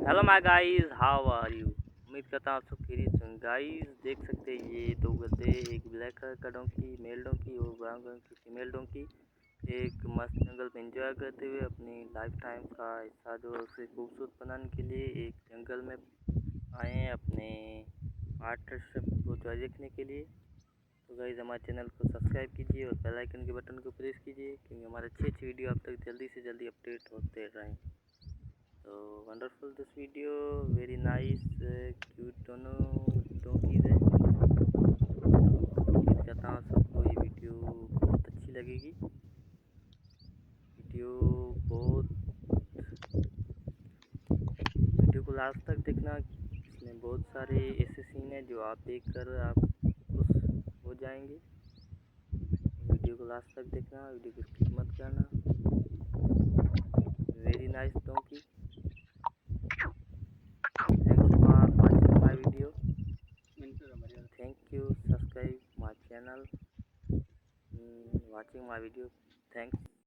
Hello my guys, how are you. उम्मीद करता हूँ आप सब खैरियत से होंगे। गाइस देख सकते हैं ये दो गधे, एक ब्लैक कलर का डोंकी मेल डोंकी और ब्राउन कलर की फीमेल डोंकी एक मस्त जंगल में एंजॉय करते हुए अपनी लाइफ टाइम का हिस्सा जो है उसे खूबसूरत बनाने के लिए एक जंगल में आए हैं अपने पार्टनरशिप को जारी रखने के लिए। तो गाइस हमारे चैनल को सब्सक्राइब कीजिए और बेल आइकन के बटन को प्रेस कीजिए क्योंकि हमारे अच्छी वीडियो आप तक जल्दी से जल्दी अपडेट होते रहें। तो wonderful this video, very nice cute दोनों डोंकीज है। उम्मीद करता हूँ सबको ये वीडियो बहुत अच्छी लगेगी। वीडियो को लास्ट तक देखना, इसमें बहुत सारे ऐसे सीन हैं जो आप देखकर आप खुश हो जाएंगे। वीडियो को लास्ट तक देखना, वीडियो को स्किप मत करना। Very nice donkey, thanks for watching my video, thank you subscribe my channel, watching my video, thanks.